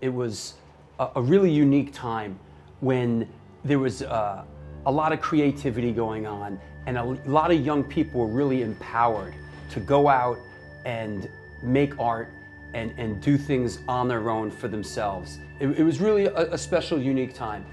It was a really unique time when there was a lot of creativity going on, and a lot of young people were really empowered to go out and make art and do things on their own for themselves. It was really a special, unique time.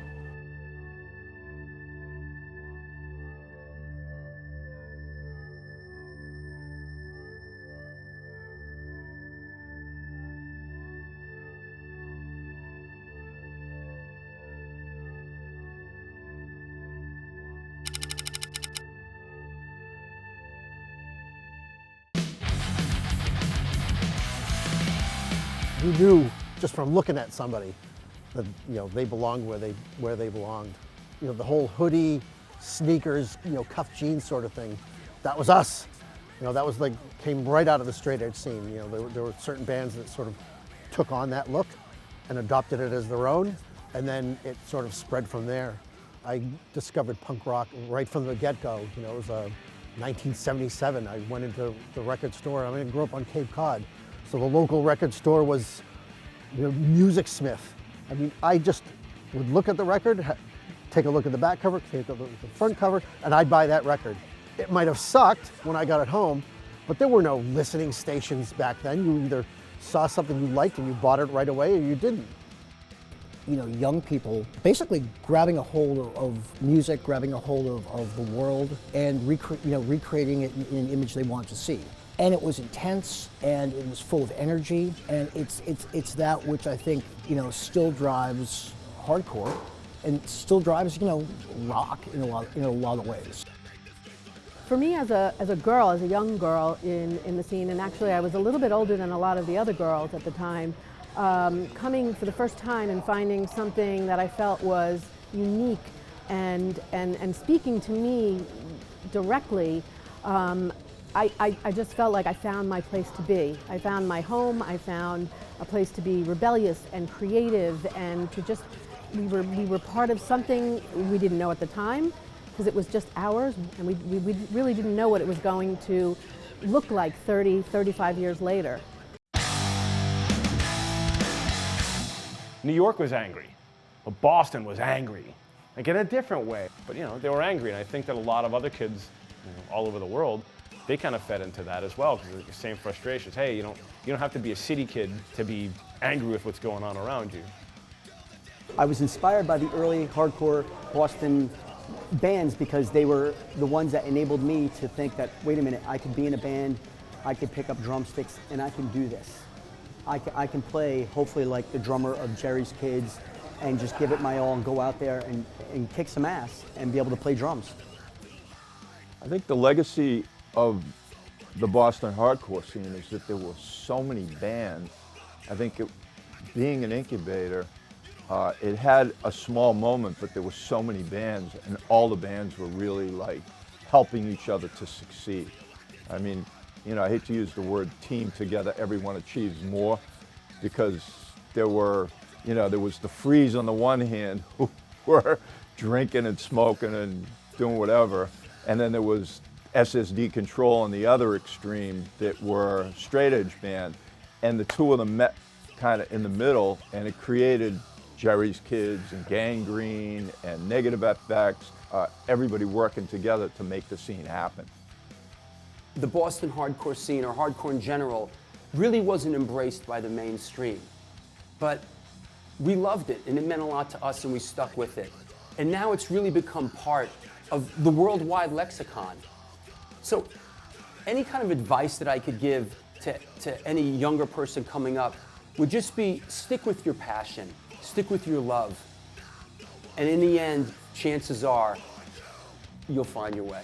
You knew just from looking at somebody that they belonged where they belonged. The whole hoodie, sneakers, cuff jeans sort of thing. That was us. That was came right out of the straight edge scene. There were certain bands that sort of took on that look and adopted it as their own, and then it sort of spread from there. I discovered punk rock right from the get-go. It was 1977. I went into the record store. I grew up on Cape Cod. So the local record store was Music Smith. I just would look at the record, take a look at the back cover, take a look at the front cover, and I'd buy that record. It might have sucked when I got it home, but there were no listening stations back then. You either saw something you liked and you bought it right away, or you didn't. Young people basically grabbing a hold of music, grabbing a hold of the world, and recreating it in an image they want to see. And it was intense, and it was full of energy, and it's that which I think still drives hardcore, and still drives rock in a lot of ways. For me, as a young girl in the scene, and actually I was a little bit older than a lot of the other girls at the time, coming for the first time and finding something that I felt was unique and speaking to me directly. I just felt like I found my place to be. I found my home. I found a place to be rebellious and creative, and to just, we were part of something we didn't know at the time, because it was just ours, and we really didn't know what it was going to look like 30, 35 years later. New York was angry, but Boston was angry, like in a different way. But they were angry, and I think that a lot of other kids all over the world, they kind of fed into that as well, because the same frustrations. Hey, you don't have to be a city kid to be angry with what's going on around you. I was inspired by the early hardcore Boston bands because they were the ones that enabled me to think that, wait a minute, I could be in a band, I could pick up drumsticks, and I can do this. I can play, hopefully, like the drummer of Jerry's Kids, and just give it my all and go out there and kick some ass and be able to play drums. I think the legacy of the Boston hardcore scene is that there were so many bands. I think being an incubator, it had a small moment, but there were so many bands, and all the bands were really helping each other to succeed. I hate to use the word team together, everyone achieves more, because there was the Freeze on the one hand, who were drinking and smoking and doing whatever, and then there was SSD Control on the other extreme that were straight edge band, and the two of them met kind of in the middle, and it created Jerry's Kids and Gangrene and Negative FX, everybody working together to make the scene happen. The Boston hardcore scene, or hardcore in general, really wasn't embraced by the mainstream. But we loved it, and it meant a lot to us, and we stuck with it. And now it's really become part of the worldwide lexicon. So any kind of advice that I could give to any younger person coming up would just be, stick with your passion, stick with your love, and in the end, chances are, you'll find your way.